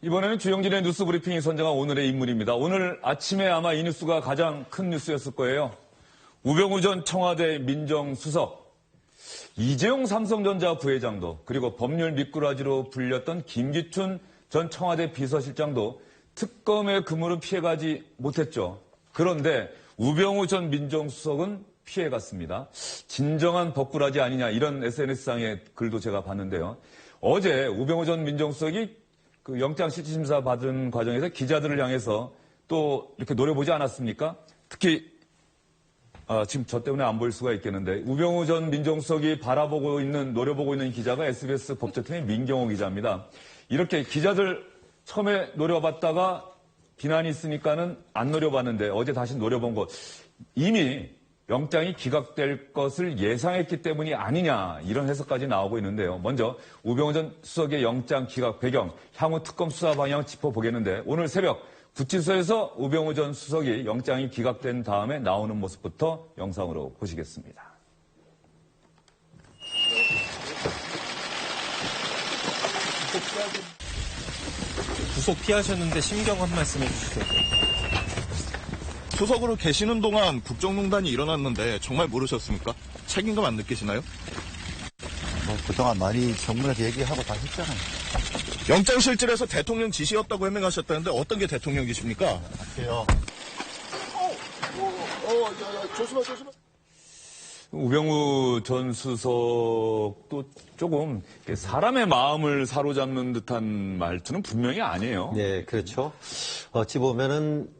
이번에는 주영진의 뉴스 브리핑이 선정한 오늘의 인물입니다. 오늘 아침에 아마 이 뉴스가 가장 큰 뉴스였을 거예요. 우병우 전 청와대 민정수석, 이재용 삼성전자 부회장도, 그리고 법률 미꾸라지로 불렸던 김기춘 전 청와대 비서실장도 특검의 그물은 피해가지 못했죠. 그런데 우병우 전 민정수석은 피해갔습니다. 진정한 법꾸라지 아니냐, 이런 SNS상의 글도 제가 봤는데요. 어제 우병우 전 민정수석이 그 영장실질심사 받은 과정에서 기자들을 향해서 또 이렇게 노려보지 않았습니까? 특히 지금 저 때문에 안 보일 수가 있겠는데 우병우 전 민정수석이 노려보고 있는 기자가 SBS 법제팀의 민경호 기자입니다. 이렇게 기자들 처음에 노려봤다가 비난이 있으니까는 안 노려봤는데 어제 다시 노려본 것, 이미 영장이 기각될 것을 예상했기 때문이 아니냐, 이런 해석까지 나오고 있는데요. 먼저 우병우 전 수석의 영장 기각 배경, 향후 특검 수사 방향 짚어보겠는데 오늘 새벽 구치소에서 우병우 전 수석이 영장이 기각된 다음에 나오는 모습부터 영상으로 보시겠습니다. 구속 피하셨는데 심경 한 말씀 해주시죠. 수석으로 계시는 동안 국정농단이 일어났는데 정말 모르셨습니까? 책임감 안 느끼시나요? 그동안 많이 정문에서 얘기하고 다 했잖아요. 영장실질에서 대통령 지시였다고 해명하셨다는데 어떤 게 대통령 지시입니까? 갈게요. 조심하. 우병우 전 수석도 조금 사람의 마음을 사로잡는 듯한 말투는 분명히 아니에요. 네, 그렇죠. 어찌 보면은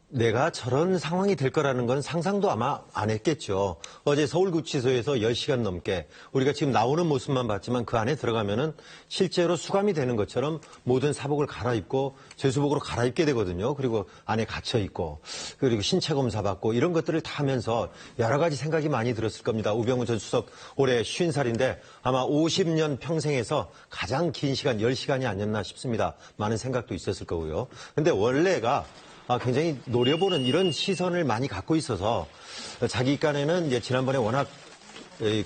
내가 저런 상황이 될 거라는 건 상상도 아마 안 했겠죠. 어제 서울구치소에서 10시간 넘게 우리가 지금 나오는 모습만 봤지만 그 안에 들어가면은 실제로 수감이 되는 것처럼 모든 사복을 갈아입고 죄수복으로 갈아입게 되거든요. 그리고 안에 갇혀 있고 그리고 신체 검사 받고 이런 것들을 다 하면서 여러 가지 생각이 많이 들었을 겁니다. 우병우 전 수석 올해 50살인데 아마 50년 평생에서 가장 긴 시간 10시간이 아니었나 싶습니다. 많은 생각도 있었을 거고요. 근데 원래가 굉장히 노려보는 이런 시선을 많이 갖고 있어서 자기 깐에는 이제 지난번에 워낙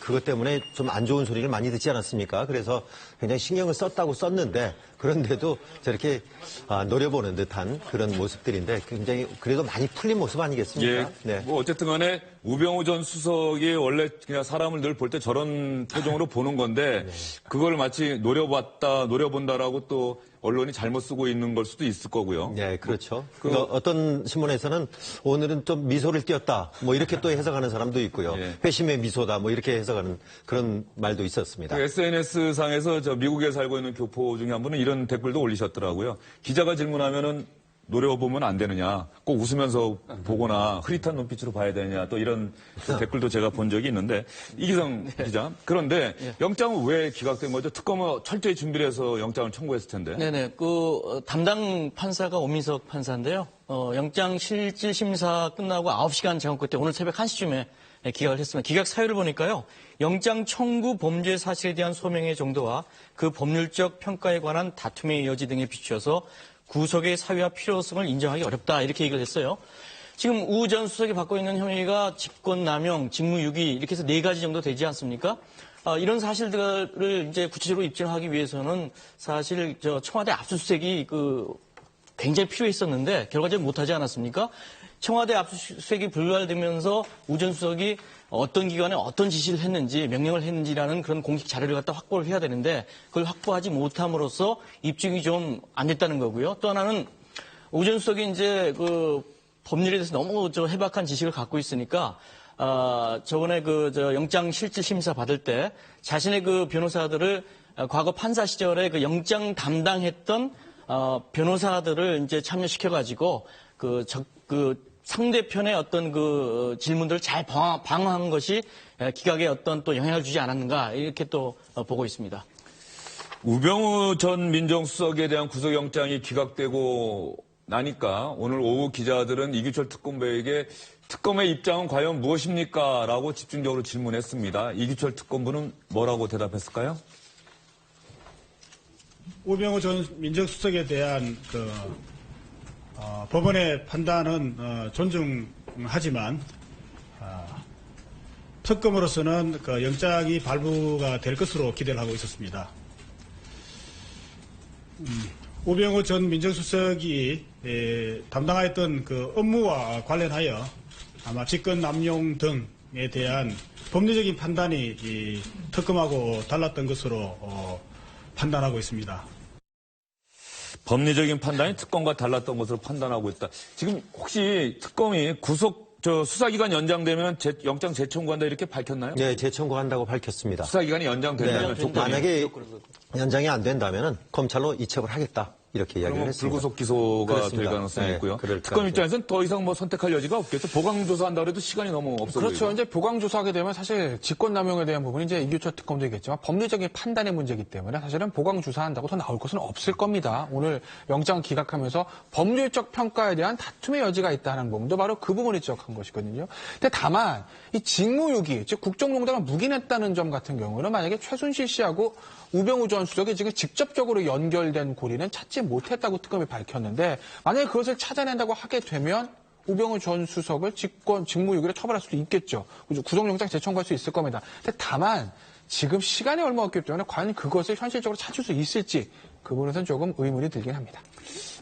그것 때문에 좀 안 좋은 소리를 많이 듣지 않았습니까? 그래서 굉장히 신경을 썼다고 썼는데 그런데도 저렇게 노려보는 듯한 그런 모습들인데 굉장히 그래도 많이 풀린 모습 아니겠습니까? 예. 네. 뭐 어쨌든 간에 우병우 전 수석이 원래 그냥 사람을 늘 볼 때 저런 표정으로 보는 건데 그걸 마치 노려본다라고 또 언론이 잘못 쓰고 있는 걸 수도 있을 거고요. 네, 그렇죠. 어떤 신문에서는 오늘은 좀 미소를 띄었다, 뭐 이렇게 또 해석하는 사람도 있고요. 예. 회심의 미소다, 뭐 이렇게 해석하는 그런 말도 있었습니다. SNS상에서 미국에 살고 있는 교포 중에 한 분은 이런 댓글도 올리셨더라고요. 기자가 질문하면은 노려보면 안 되느냐, 꼭 웃으면서 보거나 흐릿한 눈빛으로 봐야 되느냐, 또 이런 댓글도 제가 본 적이 있는데, 이기성 기자. 그런데 영장은 왜 기각된 거죠? 특검은 철저히 준비를 해서 영장을 청구했을 텐데. 네네. 담당 판사가 오민석 판사인데요. 영장 실질 심사 끝나고 9시간 정원 끝에 오늘 새벽 1시쯤에 기각을 했습니다. 기각 사유를 보니까요. 영장 청구 범죄 사실에 대한 소명의 정도와 그 법률적 평가에 관한 다툼의 여지 등에 비추어서 구속의 사유와 필요성을 인정하기 어렵다, 이렇게 얘기를 했어요. 지금 우 전 수석이 받고 있는 혐의가 직권남용, 직무유기 이렇게 해서 4가지 정도 되지 않습니까? 이런 사실들을 이제 구체적으로 입증하기 위해서는 사실 청와대 압수수색이 굉장히 필요했었는데 결과적으로 못하지 않았습니까? 청와대 압수수색이 불발되면서 우 전 수석이 어떤 기관에 어떤 지시를 했는지, 명령을 했는지라는 그런 공식 자료를 갖다 확보를 해야 되는데 그걸 확보하지 못함으로써 입증이 좀 안 됐다는 거고요. 또 하나는 우 전 수석이 이제 법률에 대해서 너무 해박한 지식을 갖고 있으니까 저번에 영장 실질 심사 받을 때 자신의 변호사들을 과거 판사 시절에 영장 담당했던 변호사들을 이제 참여시켜가지고 상대편의 어떤 질문들을 잘 방어한 것이 기각에 어떤 또 영향을 주지 않았는가, 이렇게 또 보고 있습니다. 우병우 전 민정수석에 대한 구속영장이 기각되고 나니까 오늘 오후 기자들은 이규철 특검부에게 특검의 입장은 과연 무엇입니까? 라고 집중적으로 질문했습니다. 이규철 특검부는 뭐라고 대답했을까요? 우병우 전 민정수석에 대한 법원의 판단은 존중하지만 특검으로서는 영장이 발부가 될 것으로 기대를 하고 있었습니다. 우병우 전 민정수석이 담당하였던 그 업무와 관련하여 아마 직권 남용 등에 대한 법리적인 판단이 이 특검하고 달랐던 것으로 판단하고 있습니다. 법리적인 판단이 특검과 달랐던 것으로 판단하고 있다. 지금 혹시 특검이 수사기간 연장되면 영장 재청구한다 이렇게 밝혔나요? 네, 재청구한다고 밝혔습니다. 수사기간이 연장된다면 네, 조건이. 만약에 연장이 안 된다면 검찰로 이첩을 하겠다. 이렇게 이야기를 그러면 했습니다. 불구속 기소가 그렇습니다. 될 가능성이 네, 있고요. 그럴 특검 가능성이 입장에서는 더 이상 뭐 선택할 여지가 없겠죠. 보강조사한다 그래도 시간이 너무 없어 그렇죠. 보이고. 이제 보강조사하게 되면 사실 직권남용에 대한 부분이 이제 이규철 특검도 있겠지만 법리적인 판단의 문제이기 때문에 사실은 보강조사한다고 더 나올 것은 없을 겁니다. 오늘 영장 기각하면서 법률적 평가에 대한 다툼의 여지가 있다는 부분도 바로 그 부분을 지적한 것이거든요. 근데 다만 이 직무유기, 즉 국정농단을 묵인했다는 점 같은 경우는 만약에 최순실 씨하고 우병우 전 수석이 지금 직접적으로 연결된 고리는 찾지 못했다고 특검이 밝혔는데 만약에 그것을 찾아낸다고 하게 되면 우병우 전 수석을 직무유기로 처벌할 수도 있겠죠. 구속영장 재청구할 수 있을 겁니다. 근데 다만 지금 시간이 얼마 없기 때문에 과연 그것을 현실적으로 찾을 수 있을지 그 부분에서는 조금 의문이 들긴 합니다.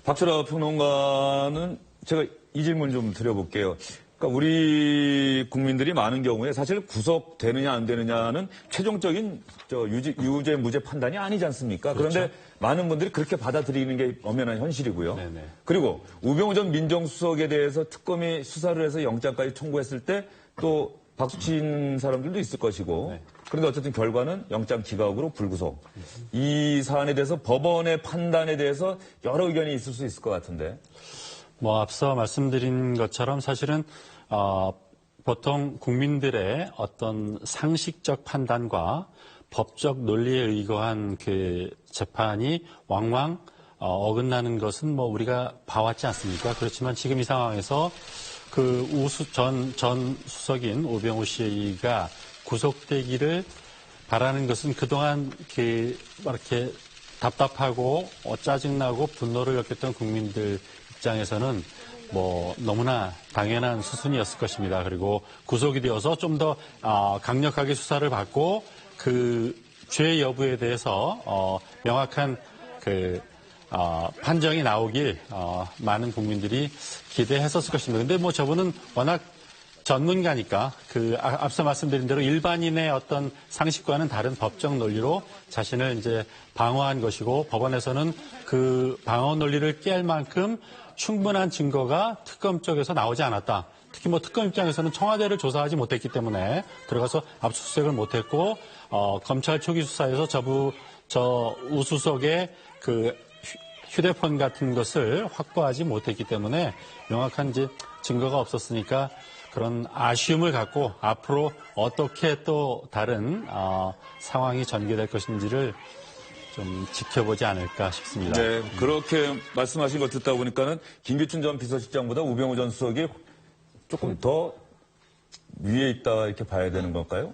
박철아 평론가는 제가 이 질문 좀 드려볼게요. 그러니까 우리 국민들이 많은 경우에 사실 구속되느냐 안 되느냐는 최종적인 유죄 무죄 판단이 아니지 않습니까? 그런데 그렇죠. 많은 분들이 그렇게 받아들이는 게 엄연한 현실이고요. 네네. 그리고 우병우 전 민정수석에 대해서 특검이 수사를 해서 영장까지 청구했을 때 또 박수친 사람들도 있을 것이고 네. 그런데 어쨌든 결과는 영장 기각으로 불구속. 이 사안에 대해서 법원의 판단에 대해서 여러 의견이 있을 수 있을 것 같은데. 앞서 말씀드린 것처럼 사실은 보통 국민들의 어떤 상식적 판단과 법적 논리에 의거한 그 재판이 왕왕 어긋나는 것은 뭐 우리가 봐왔지 않습니까? 그렇지만 지금 이 상황에서 그 전 수석인 우병우 씨가 구속되기를 바라는 것은 그동안 이렇게 답답하고 강력하고 분노를 느꼈던 국민들 입장에서는 뭐 너무나 당연한 수순이었을 것입니다. 그리고 구속이 되어서 좀 더 강력하게 수사를 받고 그 죄 여부에 대해서 명확한 판정이 나오길 많은 국민들이 기대했었을 것입니다. 근데 뭐 저분은 워낙 전문가니까 앞서 말씀드린 대로 일반인의 어떤 상식과는 다른 법적 논리로 자신을 이제 방어한 것이고 법원에서는 그 방어 논리를 깰 만큼 충분한 증거가 특검 쪽에서 나오지 않았다. 특히 뭐 특검 입장에서는 청와대를 조사하지 못했기 때문에 들어가서 압수수색을 못했고 검찰 초기 수사에서 저 우수석의 그 휴대폰 같은 것을 확보하지 못했기 때문에 명확한 이제 증거가 없었으니까 그런 아쉬움을 갖고 앞으로 어떻게 또 다른 상황이 전개될 것인지를 좀 지켜보지 않을까 싶습니다. 네, 그렇게 말씀하신 걸 듣다 보니까는 김기춘 전 비서실장보다 우병우 전 수석이 조금 더 위에 있다 이렇게 봐야 되는 걸까요?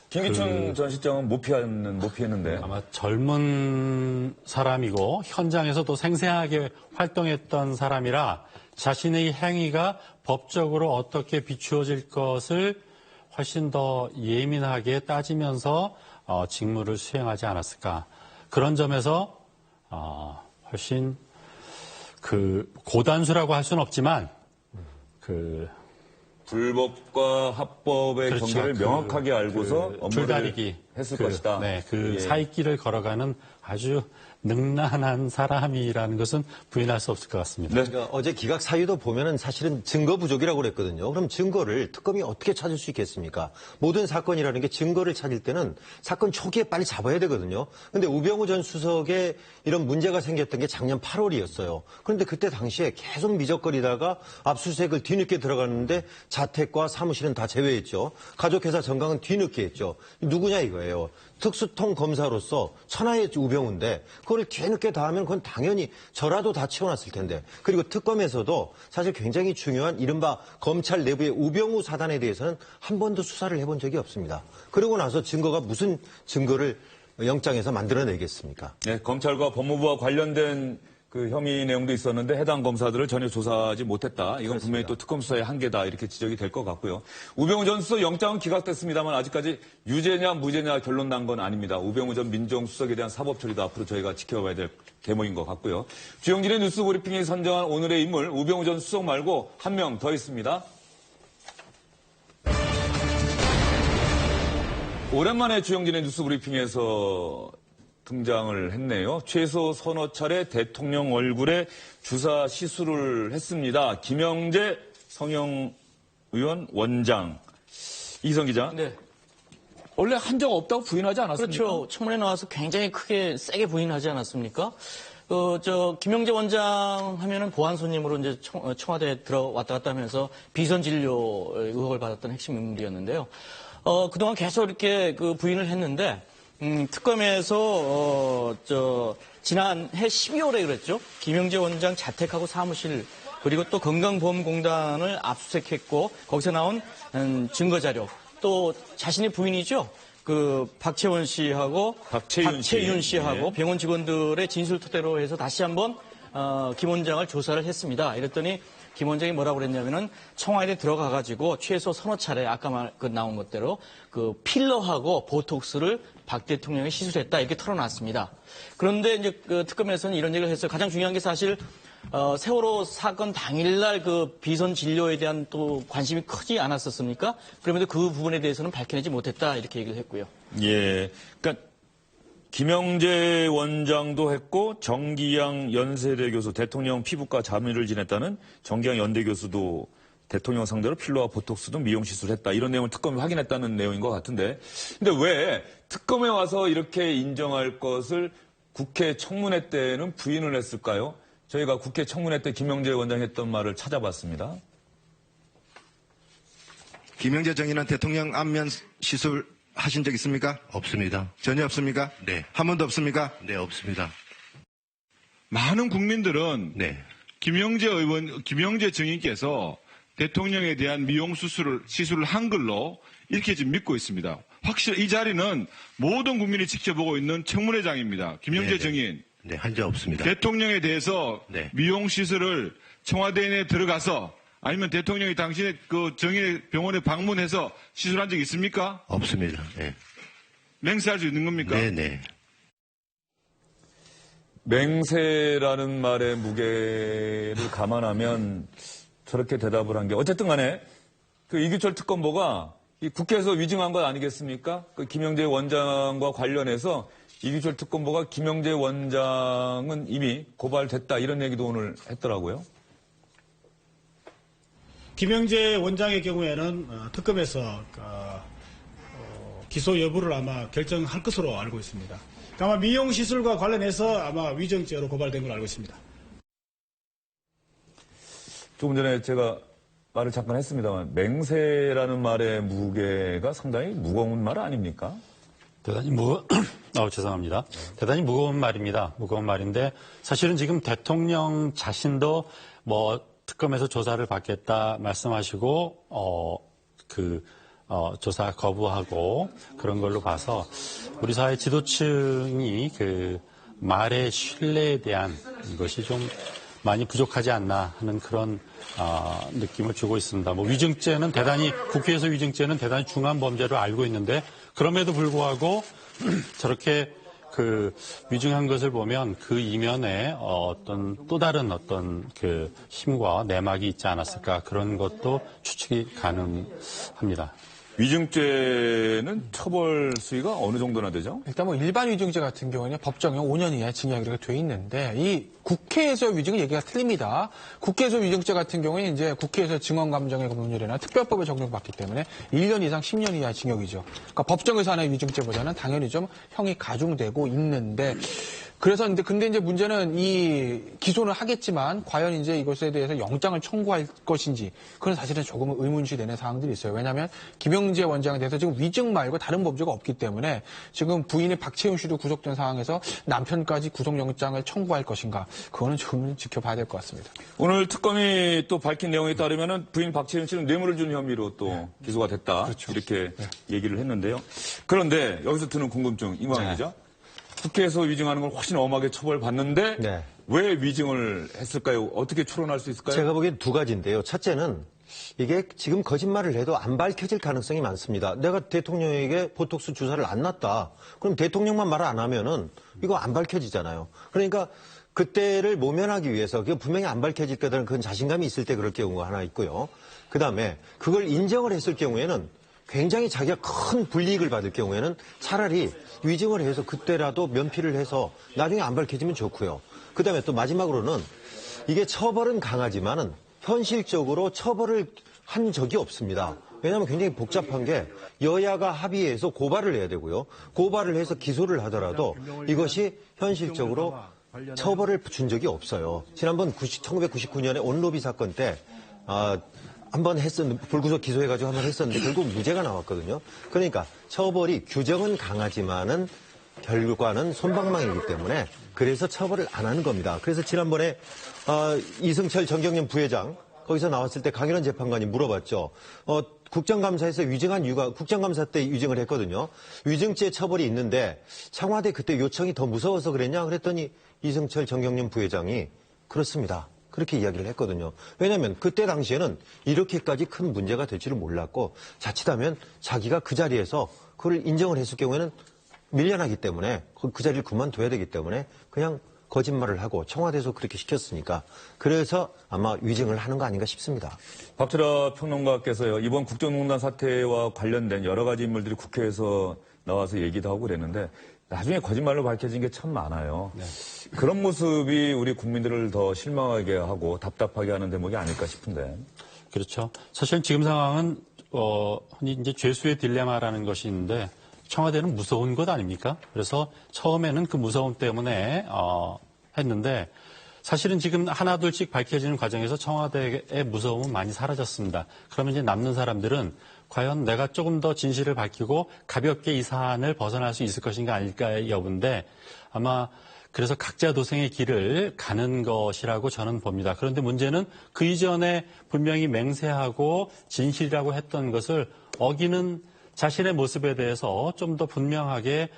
김기춘 전 실장은 못 피했는데. 아마 젊은 사람이고 현장에서도 생생하게 활동했던 사람이라 자신의 행위가 법적으로 어떻게 비추어질 것을 훨씬 더 예민하게 따지면서 직무를 수행하지 않았을까. 그런 점에서 훨씬 고단수라고 할 수는 없지만 불법과 합법의 그렇죠. 경계를 명확하게 알고서 업무를 줄다리기 했을 것이다. 네, 예. 사이길을 걸어가는 아주 능란한 사람이라는 것은 부인할 수 없을 것 같습니다. 네. 그러니까 어제 기각 사유도 보면은 사실은 증거 부족이라고 그랬거든요. 그럼 증거를 특검이 어떻게 찾을 수 있겠습니까? 모든 사건이라는 게 증거를 찾을 때는 사건 초기에 빨리 잡아야 되거든요. 근데 우병우 전 수석에 이런 문제가 생겼던 게 작년 8월이었어요. 그런데 그때 당시에 계속 미적거리다가 압수수색을 뒤늦게 들어갔는데 자택과 사무실은 다 제외했죠. 가족회사 정강은 뒤늦게 했죠. 누구냐 이거예요. 특수통 검사로서 천하의 우병우인데 그걸 뒤늦게 다 하면 그건 당연히 저라도 다 치워놨을 텐데. 그리고 특검에서도 사실 굉장히 중요한 이른바 검찰 내부의 우병우 사단에 대해서는 한 번도 수사를 해본 적이 없습니다. 그러고 나서 증거가 무슨 증거를 영장에서 만들어내겠습니까? 네, 검찰과 법무부와 관련된 그 혐의 내용도 있었는데 해당 검사들을 전혀 조사하지 못했다. 이건 분명히 또 특검 수사의 한계다. 이렇게 지적이 될 것 같고요. 우병우 전 수석 영장은 기각됐습니다만 아직까지 유죄냐 무죄냐 결론 난 건 아닙니다. 우병우 전 민정수석에 대한 사법 처리도 앞으로 저희가 지켜봐야 될 대목인 것 같고요. 주영진의 뉴스 브리핑이 선정한 오늘의 인물 우병우 전 수석 말고 한 명 더 있습니다. 오랜만에 주영진의 뉴스 브리핑에서 등장을 했네요. 최소 서너 차례 대통령 얼굴에 주사 시술을 했습니다. 김영재 성형의원 원장. 이희성 기자. 네. 원래 한 적 없다고 부인하지 않았습니까? 그렇죠. 청문회 나와서 굉장히 크게 세게 부인하지 않았습니까? 김영재 원장 하면은 보안 손님으로 이제 청와대에 들어왔다 갔다 하면서 비선 진료 의혹을 받았던 핵심 인물이었는데요. 그동안 계속 이렇게 그 부인을 했는데, 특검에서, 지난해 12월에 그랬죠. 김영재 원장 자택하고 사무실, 그리고 또 건강보험공단을 압수수색했고, 거기서 나온 증거 자료, 또 자신의 부인이죠. 그 박채윤 씨하고 병원 직원들의 진술 토대로 해서 다시 한번 김 원장을 조사를 했습니다. 이랬더니 김 원장이 뭐라고 그랬냐면은 청와대에 들어가가지고 최소 서너 차례 아까 나온 것대로 그 필러하고 보톡스를 박 대통령이 시술했다 이렇게 털어놨습니다. 그런데 이제 그 특검에서는 이런 얘기를 했어요. 가장 중요한 게 사실 세월호 사건 당일날 그 비선 진료에 대한 또 관심이 크지 않았었습니까? 그런데 그 부분에 대해서는 밝혀내지 못했다 이렇게 얘기를 했고요. 예, 그러니까 김영재 원장도 했고 정기양 연세대 교수 대통령 피부과 자문을 지냈다는 정기양 연대 교수도 대통령 상대로 필러와 보톡스 등 미용 시술했다 이런 내용을 특검이 확인했다는 내용인 것 같은데, 근데 왜 특검에 와서 이렇게 인정할 것을 국회 청문회 때는 부인을 했을까요? 저희가 국회 청문회 때 김영재 원장이 했던 말을 찾아봤습니다. 김영재 정의는 대통령 안면 시술 하신 적 있습니까? 없습니다. 전혀 없습니까? 네. 한 번도 없습니까? 네, 없습니다. 많은 국민들은 네. 김영재 증인께서 대통령에 대한 미용 시술을 한 걸로 이렇게 지금 믿고 있습니다. 확실히 이 자리는 모든 국민이 지켜보고 있는 청문회장입니다. 김영재 네네. 증인. 네, 한 적 없습니다. 대통령에 대해서 네. 미용 시술을 청와대 내에 들어가서 아니면 대통령이 당신의 그 정인의 병원에 방문해서 시술한 적 있습니까? 없습니다. 네. 맹세할 수 있는 겁니까? 네네. 맹세라는 말의 무게를 감안하면 저렇게 대답을 한 게 어쨌든 간에 그 이규철 특검보가 이 국회에서 위증한 것 아니겠습니까? 그 김영재 원장과 관련해서 이규철 특검보가 김영재 원장은 이미 고발됐다 이런 얘기도 오늘 했더라고요. 김영재 원장의 경우에는 특검에서 기소 여부를 아마 결정할 것으로 알고 있습니다. 아마 미용 시술과 관련해서 아마 위증죄로 고발된 걸로 알고 있습니다. 조금 전에 제가 말을 잠깐 했습니다만 맹세라는 말의 무게가 상당히 무거운 말 아닙니까? 대단히 죄송합니다. 대단히 무거운 말입니다. 무거운 말인데 사실은 지금 대통령 자신도 특검에서 조사를 받겠다 말씀하시고 조사 거부하고 그런 걸로 봐서 우리 사회 지도층이 그 말의 신뢰에 대한 것이 좀 많이 부족하지 않나 하는 그런 느낌을 주고 있습니다. 위증죄는 국회에서 위증죄는 대단히 중한 범죄로 알고 있는데 그럼에도 불구하고 저렇게 위증한 것을 보면 그 이면에 또 다른 그 힘과 내막이 있지 않았을까 그런 것도 추측이 가능합니다. 위증죄는 처벌 수위가 어느 정도나 되죠? 일단 일반 위증죄 같은 경우는 법정형 5년 이하의 징역이 돼 있는데 이 국회에서 위증은 얘기가 틀립니다. 국회에서 위증죄 같은 경우에 이제 국회에서 증언감정의 법률이나 특별법에 적용받기 때문에 1년 이상 10년 이하의 징역이죠. 그러니까 법정에서 하는 위증죄보다는 당연히 좀 형이 가중되고 있는데 그래서 근데 이제 문제는 이 기소는 하겠지만 과연 이제 이것에 대해서 영장을 청구할 것인지 그건 사실은 조금 의문시 되는 사항들이 있어요. 왜냐하면 김영재 원장에 대해서 지금 위증 말고 다른 범죄가 없기 때문에 지금 부인의 박채윤 씨도 구속된 상황에서 남편까지 구속영장을 청구할 것인가 그거는 좀 지켜봐야 될 것 같습니다. 오늘 특검이 또 밝힌 내용에 따르면은 부인 박채윤 씨는 뇌물을 준 혐의로 또 기소가 됐다. 그렇죠. 이렇게 얘기를 했는데요. 그런데 여기서 드는 궁금증 임광희 기자. 국회에서 위증하는 걸 훨씬 엄하게 처벌받는데 네. 왜 위증을 했을까요? 어떻게 추론할 수 있을까요? 제가 보기엔 두 가지인데요. 첫째는 이게 지금 거짓말을 해도 안 밝혀질 가능성이 많습니다. 내가 대통령에게 보톡스 주사를 안 놨다. 그럼 대통령만 말 안 하면은 이거 안 밝혀지잖아요. 그러니까 그때를 모면하기 위해서 그 분명히 안 밝혀질 거라는 그런 자신감이 있을 때 그럴 경우가 하나 있고요. 그다음에 그걸 인정을 했을 경우에는 굉장히 자기가 큰 불이익을 받을 경우에는 차라리 위증을 해서 그때라도 면피를 해서 나중에 안 밝혀지면 좋고요. 그다음에 또 마지막으로는 이게 처벌은 강하지만은 현실적으로 처벌을 한 적이 없습니다. 왜냐하면 굉장히 복잡한 게 여야가 합의해서 고발을 해야 되고요. 고발을 해서 기소를 하더라도 이것이 현실적으로 처벌을 준 적이 없어요. 지난번 1999년에 온로비 사건 때 한번 했었는데 불구속 기소해가지고 한번 했었는데 결국 무죄가 나왔거든요. 그러니까 처벌이 규정은 강하지만은 결과는 솜방망이기 때문에 그래서 처벌을 안 하는 겁니다. 그래서 지난번에 이승철 정경련 부회장 거기서 나왔을 때 강일원 재판관이 물어봤죠. 국정감사에서 위증한 이유가 국정감사 때 위증을 했거든요. 위증죄 처벌이 있는데 청와대 그때 요청이 더 무서워서 그랬냐 그랬더니 이승철 정경련 부회장이 그렇습니다. 그렇게 이야기를 했거든요. 왜냐하면 그때 당시에는 이렇게까지 큰 문제가 될 줄을 몰랐고 자칫하면 자기가 그 자리에서 그걸 인정을 했을 경우에는 밀려나기 때문에 그 자리를 그만둬야 되기 때문에 그냥 거짓말을 하고 청와대에서 그렇게 시켰으니까 그래서 아마 위증을 하는 거 아닌가 싶습니다. 박철아 평론가께서요. 이번 국정농단 사태와 관련된 여러 가지 인물들이 국회에서 나와서 얘기도 하고 그랬는데 나중에 거짓말로 밝혀진 게 참 많아요. 네. 그런 모습이 우리 국민들을 더 실망하게 하고 답답하게 하는 대목이 아닐까 싶은데. 그렇죠. 사실 지금 상황은 흔히 이제 죄수의 딜레마라는 것이 있는데 청와대는 무서운 것 아닙니까? 그래서 처음에는 그 무서움 때문에 했는데 사실은 지금 하나둘씩 밝혀지는 과정에서 청와대의 무서움은 많이 사라졌습니다. 그러면 이제 남는 사람들은 과연 내가 조금 더 진실을 밝히고 가볍게 이 사안을 벗어날 수 있을 것인가 아닐까의 여부인데 아마 그래서 각자 도생의 길을 가는 것이라고 저는 봅니다. 그런데 문제는 그 이전에 분명히 맹세하고 진실이라고 했던 것을 어기는 자신의 모습에 대해서 좀 더 분명하게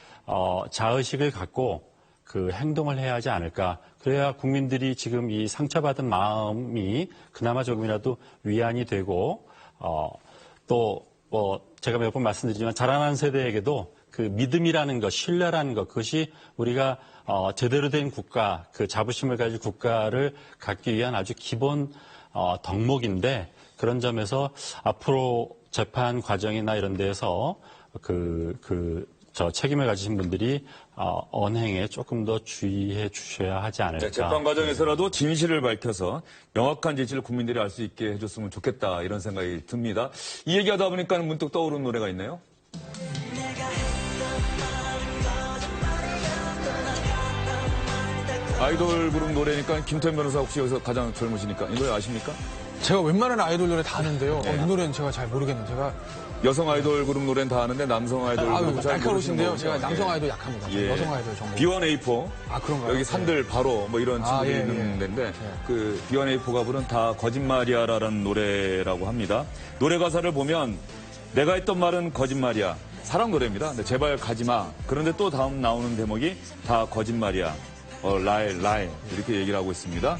자의식을 갖고 그 행동을 해야 하지 않을까. 그래야 국민들이 지금 이 상처받은 마음이 그나마 조금이라도 위안이 되고 또 제가 몇 번 말씀드리지만 자라나는 세대에게도 그 믿음이라는 것, 신뢰라는 것, 그것이 우리가 제대로 된 국가, 그 자부심을 가진 국가를 갖기 위한 아주 기본 덕목인데 그런 점에서 앞으로 재판 과정이나 이런 데에서 저 책임을 가지신 분들이 언행에 조금 더 주의해 주셔야 하지 않을까. 네, 재판 과정에서라도 진실을 밝혀서 명확한 진실을 국민들이 알 수 있게 해줬으면 좋겠다 이런 생각이 듭니다. 이 얘기하다 보니까 문득 떠오르는 노래가 있네요. 아이돌 그룹 노래니까 김태현 변호사 혹시 여기서 가장 젊으시니까 이 노래 아십니까? 제가 웬만한 아이돌 노래 다 아는데요. 이 노래는 제가 잘 모르겠네요. 제가 여성 아이돌 그룹 노래는 다 아는데 남성 아이돌 그룹 잘 날카로우신데요. 모르시는 제가 남성 아이돌 약합니다. 예. 여성 아이돌 정보. B1A4. 그런가요? 여기 산들 바로 뭐 이런 친구들이 있는 데인데 그 B1A4가 부른 다 거짓말이야라는 노래라고 합니다. 노래 가사를 보면 내가 했던 말은 거짓말이야. 사랑 노래입니다. 근데 제발 가지마. 그런데 또 다음 나오는 대목이 다 거짓말이야. 라이 이렇게 얘기를 하고 있습니다.